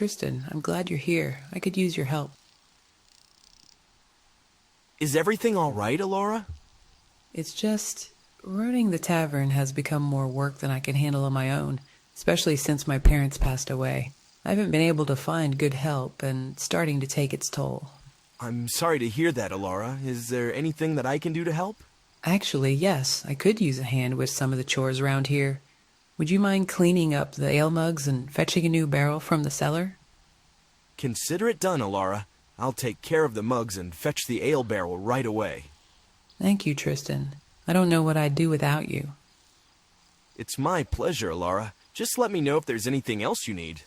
Tristan, I'm glad you're here. I could use your help. Is everything all right, Alora? It's just, running the tavern has become more work than I can handle on my own, especially since my parents passed away. I haven't been able to find good help, and it's starting to take its toll. I'm sorry to hear that, Alora. Is there anything that I can do to help? Actually, yes, I could use a hand with some of the chores around here. Would you mind cleaning up the ale mugs and fetching a new barrel from the cellar? Consider it done, Alora. I'll take care of the mugs and fetch the ale barrel right away. Thank you, Tristan. I don't know what I'd do without you. It's my pleasure, Alora. Just let me know if there's anything else you need.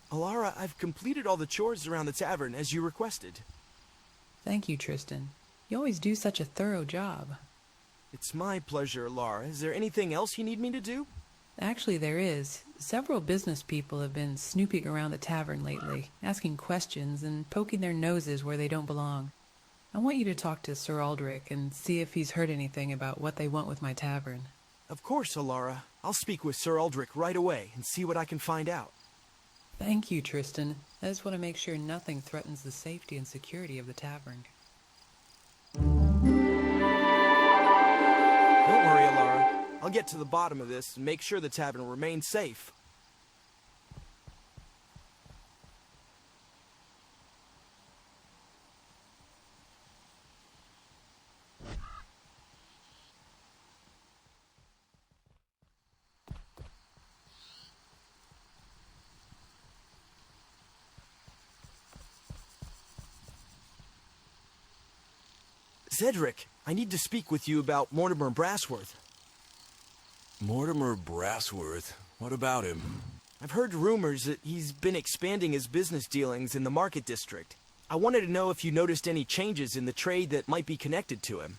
Alora, I've completed all the chores around the tavern as you requested. Thank you, Tristan. You always do such a thorough job. It's my pleasure, Alora. Is there anything else you need me to do? Actually, there is. Several business people have been snooping around the tavern lately, asking questions and poking their noses where they don't belong. I want you to talk to Sir Aldrich and see if he's heard anything about what they want with my tavern. Of course, Alora. I'll speak with Sir Aldrich right away and see what I can find out. Thank you, Tristan. I just want to make sure nothing threatens the safety and security of the tavern. Don't worry, Alora. I'll get to the bottom of this and make sure the tavern remains safe. Cedric, I need to speak with you about Mortimer Brassworth. Mortimer Brassworth? What about him? I've heard rumors that he's been expanding his business dealings in the market district. I wanted to know if you noticed any changes in the trade that might be connected to him.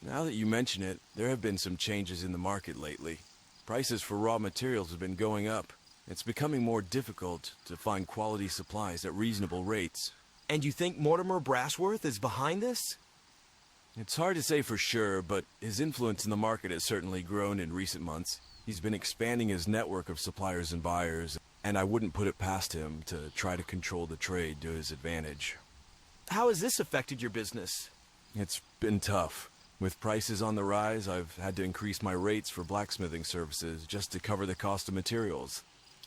Now that you mention it, there have been some changes in the market lately. Prices for raw materials have been going up. It's becoming more difficult to find quality supplies at reasonable rates. And you think Mortimer Brassworth is behind this? It's hard to say for sure, but his influence in the market has certainly grown in recent months. He's been expanding his network of suppliers and buyers, and I wouldn't put it past him to try to control the trade to his advantage. How has this affected your business? It's been tough. With prices on the rise, I've had to increase my rates for blacksmithing services just to cover the cost of materials.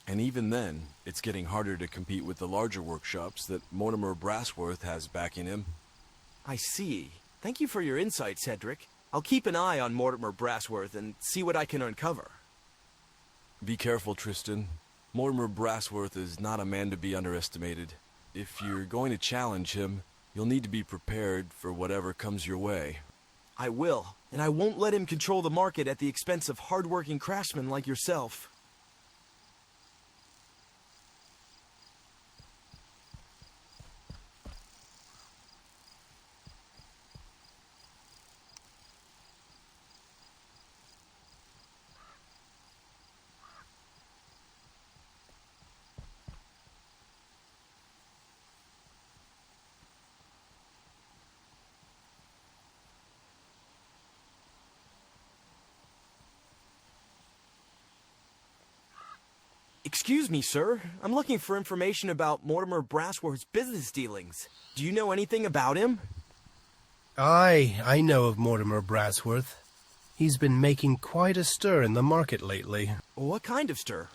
And even then, it's getting harder to compete with the larger workshops that Mortimer Brassworth has backing him. I see. Thank you for your insight, Cedric. I'll keep an eye on Mortimer Brassworth and see what I can uncover. Be careful, Tristan. Mortimer Brassworth is not a man to be underestimated. If you're going to challenge him, you'll need to be prepared for whatever comes your way. I will, and I won't let him control the market at the expense of hard-working craftsmen like yourself. Excuse me, sir. I'm looking for information about Mortimer Brassworth's business dealings. Do you know anything about him? Aye, I know of Mortimer Brassworth. He's been making quite a stir in the market lately. What kind of stir?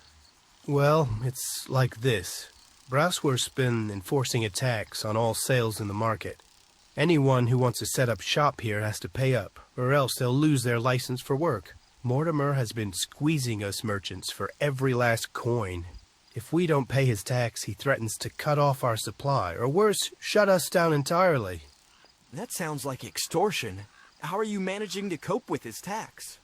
Well, it's like this. Brassworth's been enforcing a tax on all sales in the market. Anyone who wants to set up shop here has to pay up, or else they'll lose their license for work. Mortimer has been squeezing us merchants for every last coin. If we don't pay his tax, he threatens to cut off our supply, or worse, shut us down entirely. That sounds like extortion. How are you managing to cope with his tax?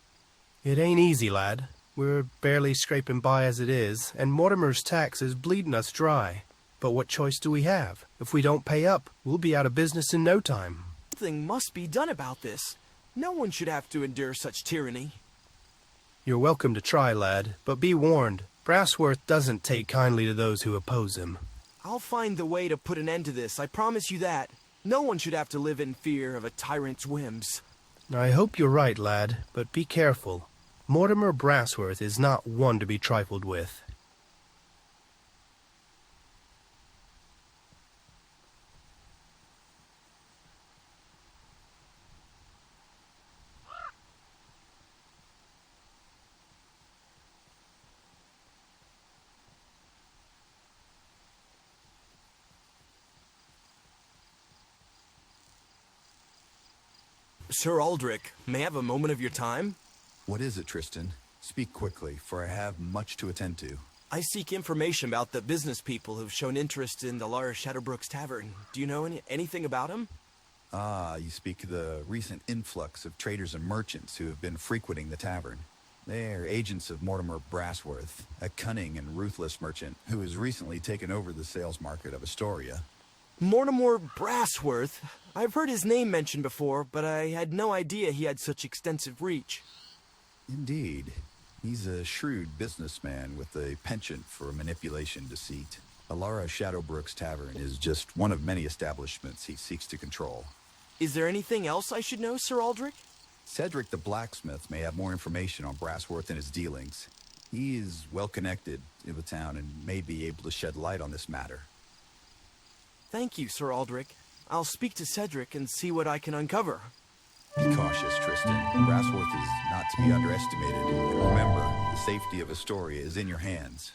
It ain't easy, lad. We're barely scraping by as it is, and Mortimer's tax is bleeding us dry. But what choice do we have? If we don't pay up, we'll be out of business in no time. Something must be done about this. No one should have to endure such tyranny. You're welcome to try, lad, but be warned. Brassworth doesn't take kindly to those who oppose him. I'll find the way to put an end to this, I promise you that. No one should have to live in fear of a tyrant's whims. I hope you're right, lad, but be careful. Mortimer Brassworth is not one to be trifled with. Sir Aldrich, may I have a moment of your time? What is it, Tristan? Speak quickly, for I have much to attend to. I seek information about the business people who've shown interest in the Lara Shadowbrook's tavern. Do you know anything about them? Ah, you speak of the recent influx of traders and merchants who have been frequenting the tavern. They're agents of Mortimer Brassworth, a cunning and ruthless merchant who has recently taken over the sales market of Astoria. Mortimer Brassworth? I've heard his name mentioned before, but I had no idea he had such extensive reach. Indeed. He's a shrewd businessman with a penchant for manipulation deceit. Alara Shadowbrook's tavern is just one of many establishments he seeks to control. Is there anything else I should know, Sir Aldrich? Cedric the blacksmith may have more information on Brassworth and his dealings. He is well connected in the town and may be able to shed light on this matter. Thank you, Sir Aldrich. I'll speak to Cedric and see what I can uncover. Be cautious, Tristan. Brassworth is not to be underestimated. And remember, the safety of Astoria is in your hands.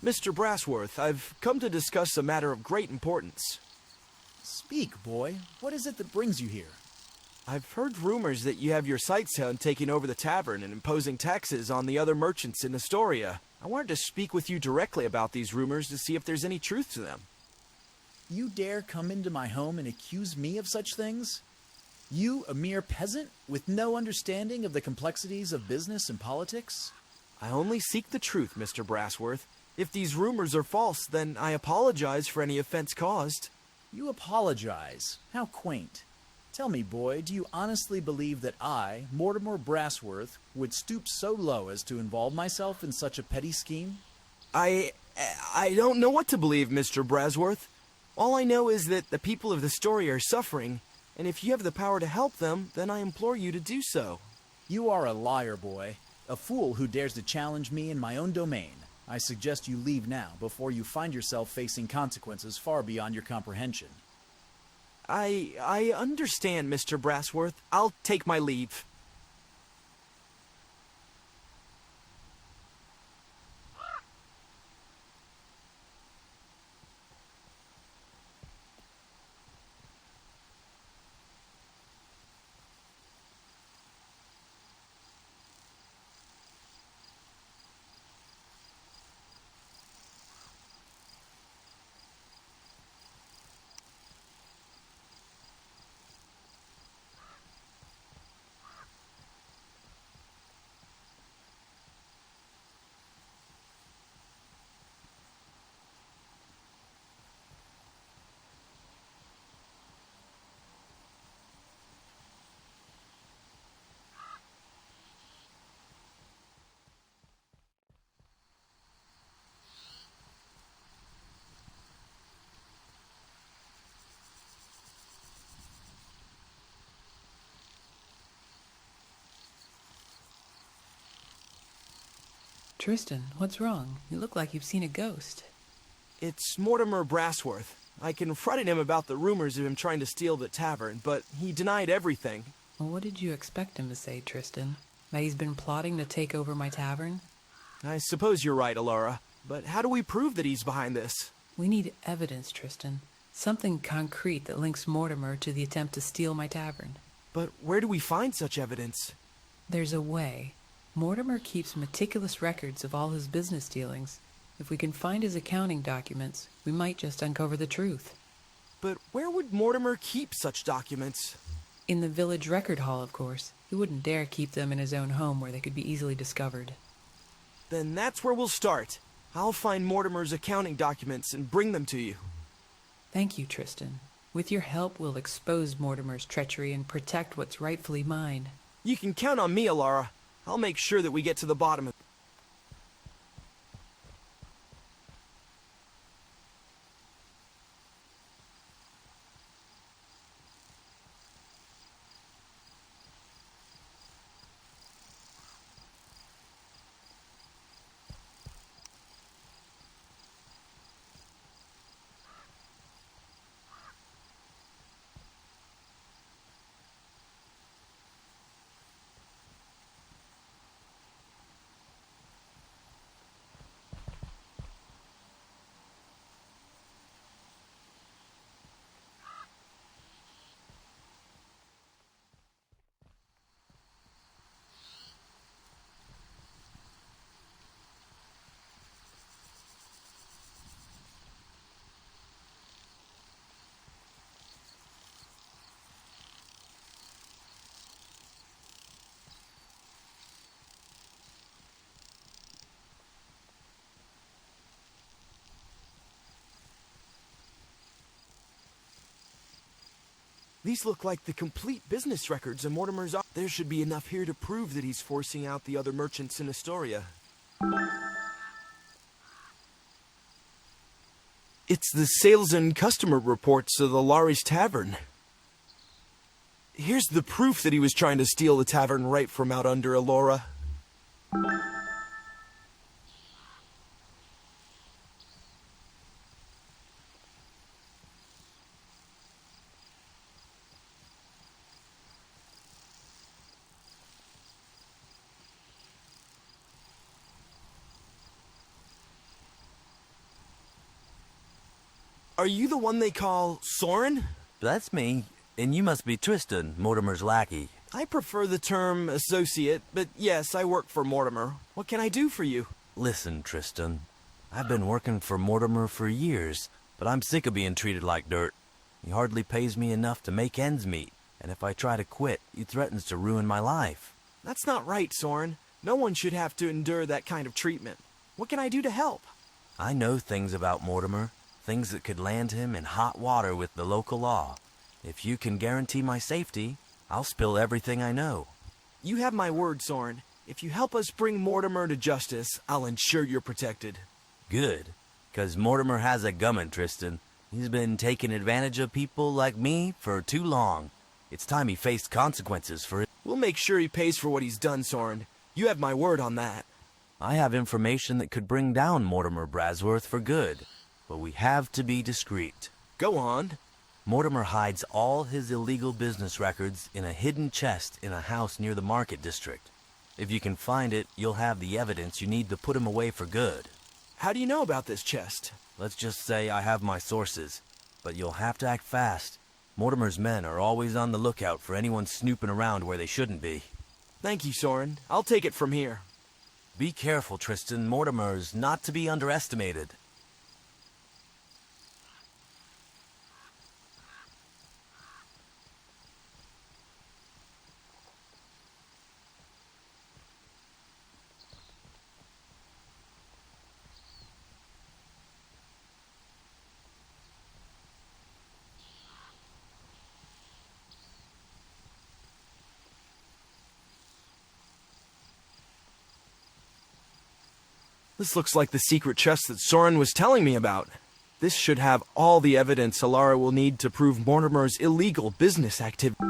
Mr. Brassworth, I've come to discuss a matter of great importance. Speak, boy. What is it that brings you here? I've heard rumors that you have your sights on taking over the tavern and imposing taxes on the other merchants in Astoria. I wanted to speak with you directly about these rumors to see if there's any truth to them. You dare come into my home and accuse me of such things? You, a mere peasant, with no understanding of the complexities of business and politics? I only seek the truth, Mr. Brassworth. If these rumors are false, then I apologize for any offense caused. You apologize? How quaint. Tell me, boy, do you honestly believe that I, Mortimer Brassworth, would stoop so low as to involve myself in such a petty scheme? I don't know what to believe, Mr. Brassworth. All I know is that the people of the story are suffering, and if you have the power to help them, then I implore you to do so. You are a liar, boy. A fool who dares to challenge me in my own domain. I suggest you leave now, before you find yourself facing consequences far beyond your comprehension. I understand, Mr. Brassworth. I'll take my leave. Tristan, what's wrong? You look like you've seen a ghost. It's Mortimer Brassworth. I confronted him about the rumors of him trying to steal the tavern, but he denied everything. Well, what did you expect him to say, Tristan? That he's been plotting to take over my tavern? I suppose you're right, Alara. But how do we prove that he's behind this? We need evidence, Tristan. Something concrete that links Mortimer to the attempt to steal my tavern. But where do we find such evidence? There's a way. Mortimer keeps meticulous records of all his business dealings. If we can find his accounting documents, we might just uncover the truth. But where would Mortimer keep such documents? In the village record hall, of course. He wouldn't dare keep them in his own home where they could be easily discovered. Then that's where we'll start. I'll find Mortimer's accounting documents and bring them to you. Thank you, Tristan. With your help, we'll expose Mortimer's treachery and protect what's rightfully mine. You can count on me, Alara. I'll make sure that we get to the bottom of it. These look like the complete business records of Mortimer's office. There should be enough here to prove that he's forcing out the other merchants in Astoria. It's the sales and customer reports of the Lari's Tavern. Here's the proof that he was trying to steal the tavern right from out under Alora. Are you the one they call Soren? That's me. And you must be Tristan, Mortimer's lackey. I prefer the term associate, but yes, I work for Mortimer. What can I do for you? Listen, Tristan. I've been working for Mortimer for years, but I'm sick of being treated like dirt. He hardly pays me enough to make ends meet, and if I try to quit, he threatens to ruin my life. That's not right, Soren. No one should have to endure that kind of treatment. What can I do to help? I know things about Mortimer, things that could land him in hot water with the local law. If you can guarantee my safety, I'll spill everything I know. You have my word, Soren. If you help us bring Mortimer to justice, I'll ensure you're protected. Good, 'cause Mortimer has a gummin', Tristan. He's been taking advantage of people like me for too long. It's time he faced consequences for it. We'll make sure he pays for what he's done, Soren. You have my word on that. I have information that could bring down Mortimer Brassworth for good, but we have to be discreet. Go on. Mortimer hides all his illegal business records in a hidden chest in a house near the market district. If you can find it, you'll have the evidence you need to put him away for good. How do you know about this chest? Let's just say I have my sources, but you'll have to act fast. Mortimer's men are always on the lookout for anyone snooping around where they shouldn't be. Thank you, Soren. I'll take it from here. Be careful, Tristan. Mortimer's not to be underestimated. This looks like the secret chest that Soren was telling me about. This should have all the evidence Alara will need to prove Mortimer's illegal business activity.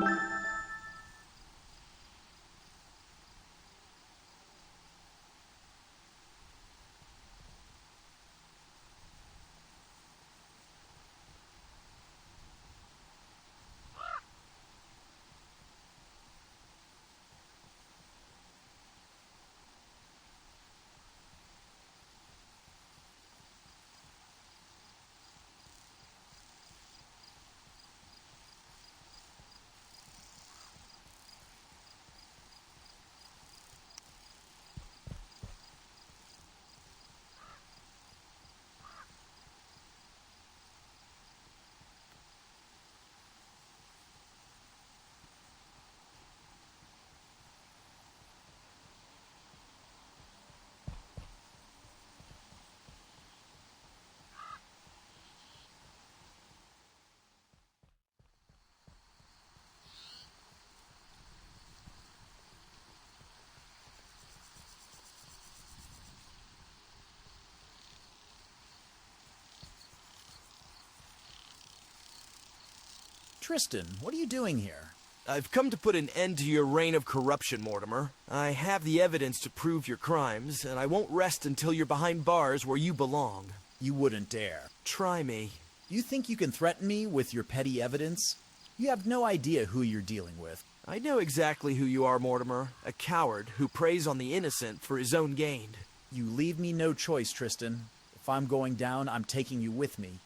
Tristan, what are you doing here? I've come to put an end to your reign of corruption, Mortimer. I have the evidence to prove your crimes, and I won't rest until you're behind bars where you belong. You wouldn't dare. Try me. You think you can threaten me with your petty evidence? You have no idea who you're dealing with. I know exactly who you are, Mortimer. A coward who preys on the innocent for his own gain. You leave me no choice, Tristan. If I'm going down, I'm taking you with me.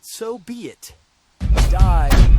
So be it. Die!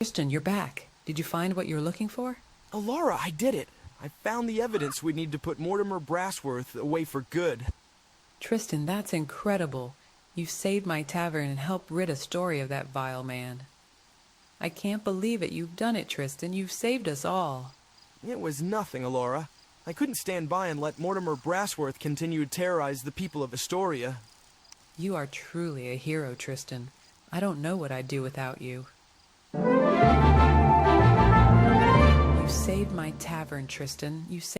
Tristan, you're back. Did you find what you were looking for? Alara, I did it. I found the evidence we need to put Mortimer Brassworth away for good. Tristan, that's incredible. You saved my tavern and helped rid Astoria of that vile man. I can't believe it. You've done it, Tristan. You've saved us all. It was nothing, Alara. I couldn't stand by and let Mortimer Brassworth continue to terrorize the people of Astoria. You are truly a hero, Tristan. I don't know what I'd do without you. You saved my tavern, Tristan. You saved